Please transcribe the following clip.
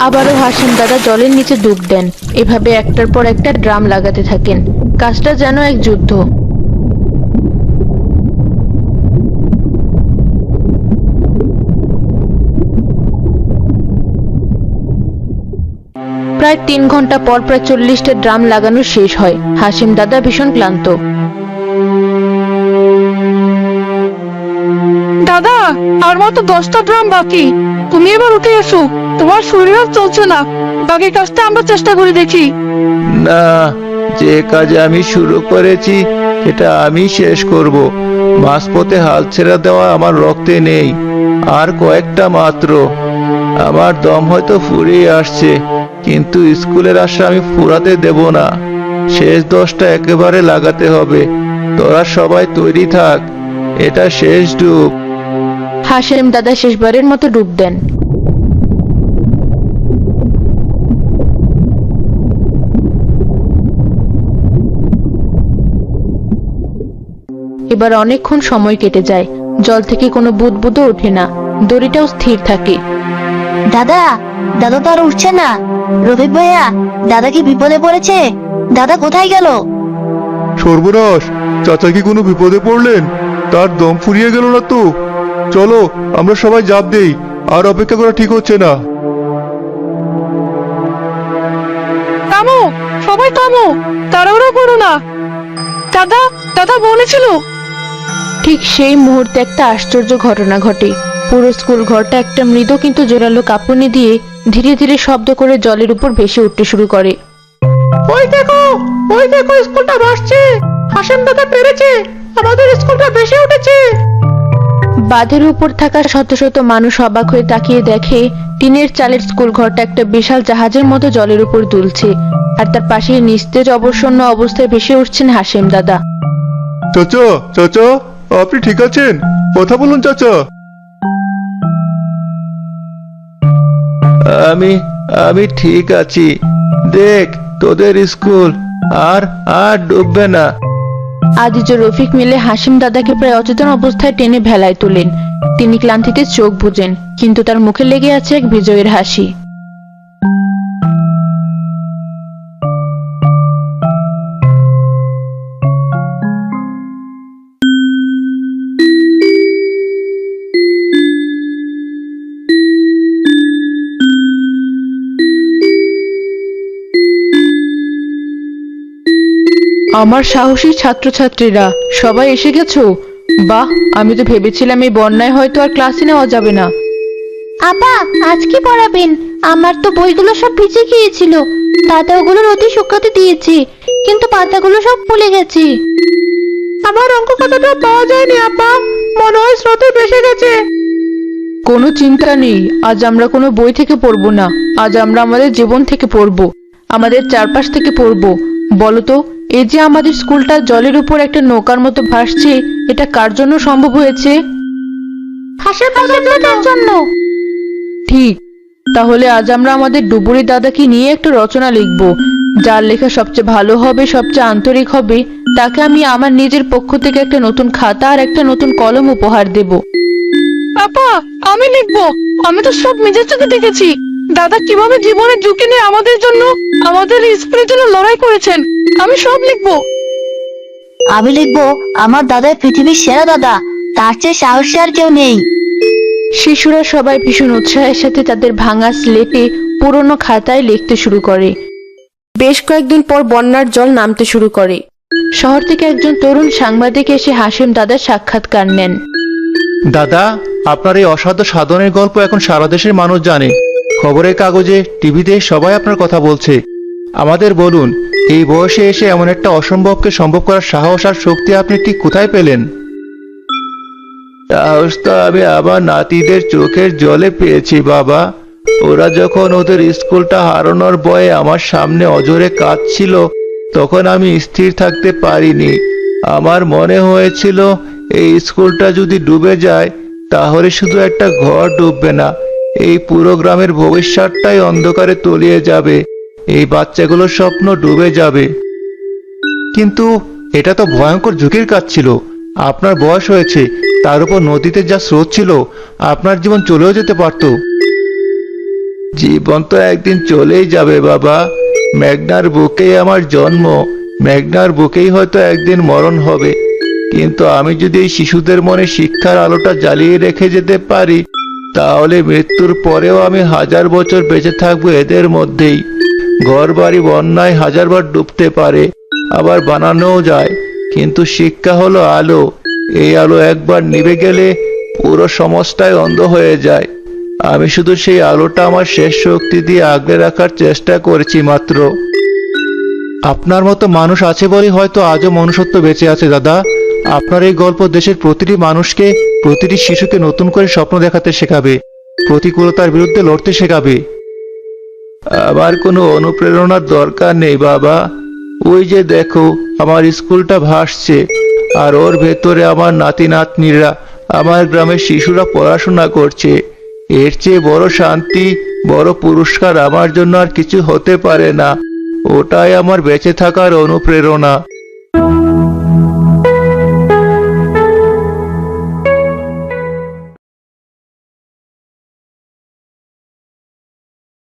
আবারও হাসিম দাদা জলের নিচে ডুব দেন। এভাবে একটার পর একটা ড্রাম লাগাতে থাকেন। কাজটা যেন এক যুদ্ধ। প্রায় 3 ঘন্টা পর প্রায় 40টা ড্রাম লাগানো শেষ হয়। হাসিম দাদা ভীষণ ক্লান্ত। দাদা, আর মাত্র 10টা ড্রাম বাকি। তুমি এবার উঠে এসো, তোমার শরীর আর চলছে না। বাকি কাজটা আমরা চেষ্টা করে দেখি। না, যে কাজ আমি শুরু করেছি সেটা আমি শেষ করব। মাঝপথে হাল ছেড়ে দেওয়া আমার রক্তে নেই। আর কয়েকটা মাত্র। আমার দম হয়তো ফুরিয়ে আসছে, কিন্তু স্কুলের আশা আমি ফুরাতে দেব না। শেষ 10টা একেবারে লাগাতে হবে। তোরা সবাই তৈরি থাক, এটা শেষ ডুব। হাসিম দাদা শেষবারের মতো ডুব দেন। এবার অনেকক্ষণ সময় কেটে যায়। জল থেকে কোনো বুদবুদও ওঠে না। দড়িটাও স্থির থাকে। দাদা, দাদা তো আর উঠছে না। রফিক ভাইয়া, দাদা কি বিপদে পড়েছে? দাদা কোথায় গেল? সর্বনাশ, চাচা কি কোনো বিপদে পড়লেন? তার দম ফুরিয়ে গেল না তো? চলো আমরা সবাই ঝাঁপ দেই, আর অপেক্ষা করা ঠিক হচ্ছে না। থামো, সবাই থামো, তাড়াহুড়ো করো না। দাদা, দাদা বলেছিল। ঠিক সেই মুহূর্তে একটা আশ্চর্য ঘটনা ঘটে। পুরো স্কুল ঘরটা একটা মৃদু কিন্তু জোরালো কাঁপুনি দিয়ে ধীরে ধীরে শব্দ করে জলের উপর ভেসে উঠতে শুরু করে। ওই দেখো, ওই দেখো, স্কুলটা ভাসছে। হাসিম দাদা পেরেছে, আমাদের স্কুলটা ভেসে উঠেছে। বাঁধের উপর থাকা শত শত মানুষ অবাক হয়ে তাকিয়ে দেখে টিনের চালের স্কুল ঘরটা একটা বিশাল জাহাজের মতো জলের উপর দুলছে। আর তার পাশে নিস্তেজ অবসন্ন অবস্থায় ভেসে উঠছেন হাসিম দাদা। চাচা, চাচা, আপনি ঠিক আছেন? কথা বলুন চাচা। আমি আমি ঠিক আছি। দেখ, তোদের স্কুল আর আর ডুববে না। আজিজ ও রফিক মিলে হাসিম দাদাকে প্রায় অচেতন অবস্থায় টেনে ভেলায় তোলেন। তিনি ক্লান্তিতে চোখ বুজেন, কিন্তু তার মুখে লেগে আছে এক বিজয়ের হাসি। আমার সাহসী ছাত্রছাত্রীরা সবাই এসে গেছো? বাহ, আমি তো ভেবেছিলাম এই বন্যায় হয়তো আর ক্লাসে নেওয়া যাবে না। আপা, আজ কি পড়াবেন? আমার তো বইগুলো সব ভিজে গিয়েছিল। দাদা ওগুলো রোদে শুকাতে দিয়েছে, কিন্তু পাতাগুলো সব ফুলে গেছে। আমার অঙ্ক খাতাটা পাওয়া যায়নি আপা, মনে হয় স্রোতে ভেসে গেছে। কোনো চিন্তা নেই, আজ আমরা কোনো বই থেকে পড়বো না। আজ আমরা আমাদের জীবন থেকে পড়বো, আমাদের চারপাশ থেকে পড়বো। বলতো, এই যে আমাদের স্কুলটা জলের উপর একটা নৌকার মতো ভাসছে, এটা কার জন্য সম্ভব হয়েছে? হাসিম দাদার জন্য। ঠিক। তাহলে আজ আমরা আমাদের ডুবুরি দাদাকে নিয়ে একটা রচনা লিখব। যার লেখা সবচেয়ে ভালো হবে, সবচেয়ে আন্তরিক হবে, তাকে আমি আমার নিজের পক্ষ থেকে একটা নতুন খাতা আর একটা নতুন কলম উপহার দেব। আপা, আমি লিখবো। আমি তো সব নিজের চোখে দেখেছি। দাদা কিভাবে জীবনের ঝুঁকি নিয়ে আমাদের জন্য, আমাদের স্কুলের জন্য লড়াই করেছেন। আমি সব লিখবো। আমি লিখবো, আমার দাদা পৃথিবীর সেরা দাদা, তার চেয়ে সাহসী আর কেউ নেই। শিশুরা সবাই ভীষণ উৎসাহের সাথে তাদের ভাঙা স্লেটে পুরনো খাতায় লিখতে শুরু করে। বেশ কয়েকদিন পর বন্যার জল নামতে শুরু করে। শহর থেকে একজন তরুণ সাংবাদিক এসে হাসিম দাদার সাক্ষাৎকার নেন। দাদা, আপনার এই অসাধ্য সাধনের গল্প এখন সারা দেশের মানুষ জানে। খবরের কাগজে, টিভিতে সবাই আপনার কথা বলছে। আমাদের বলুন, এই বয়সে এসে এমন একটা অসম্ভবকে সম্ভব করার সাহস আর শক্তি আপনি ঠিক কোথায় পেলেন? সাহস তো আমি আমার নাতিদের চোখের জলে পেয়েছি বাবা। ওরা যখন ওদের স্কুলটা হারানোর ভয়ে আমার সামনে অজরে কাঁদছিল, তখন আমি স্থির থাকতে পারিনি। আমার মনে হয়েছিল এই স্কুলটা যদি ডুবে যায়, তাহলে শুধু একটা ঘর ডুববে না, এই পুরো গ্রামের ভবিষ্যৎটাই অন্ধকারে তলিয়ে যাবে। এই বাচ্চাগুলোর স্বপ্ন ডুবে যাবে। কিন্তু এটা তো ভয়ঙ্কর ঝুঁকির কাজ ছিল। আপনার বয়স হয়েছে, তার উপর নদীতে যা স্রোত ছিল, আপনার জীবন চলেও যেতে পারত। জীবন তো একদিন চলেই যাবে বাবা। মেঘনার বুকেই আমার জন্ম, মেঘনার বুকেই হয়তো একদিন মরণ হবে। কিন্তু আমি যদি এই শিশুদের মনে শিক্ষার আলোটা জ্বালিয়ে রেখে যেতে পারি, তাহলে মৃত্যুর পরেও আমি 1000 বছর বেঁচে থাকবো এদের মধ্যেই। ঘর বাড়ি বন্যায় 1000বার ডুবতে পারে, আবার বানানোও যায়, কিন্তু শিক্ষা হলো আলো। এই আলো একবার নিভে গেলে পুরো সমাজটাই অন্ধ হয়ে যায়। আমি শুধু সেই আলোটা আমার শেষ শক্তি দিয়ে আগলে রাখার চেষ্টা করেছি মাত্র। আপনার মতো মানুষ আছে বলে হয়তো আজও মনুষ্যত্ব বেঁচে আছে দাদা। আপনার এই গল্প দেশের প্রতিটি মানুষকে, প্রতিটি শিশুকে নতুন করে স্বপ্ন দেখাতে শেখাবে, প্রতিকূলতার বিরুদ্ধে লড়তে শেখাবে। আমার কোনো অনুপ্রেরণার দরকার নেই বাবা। ওই যে দেখো, আমার স্কুলটা ভাসছে, আর ওর ভেতরে আমার নাতি নাতনিরা, আমার গ্রামের শিশুরা পড়াশোনা করছে। এর চেয়ে বড় শান্তি, বড় পুরস্কার আমার জন্য আর কিছু হতে পারে না। ওটাই আমার বেঁচে থাকার অনুপ্রেরণা।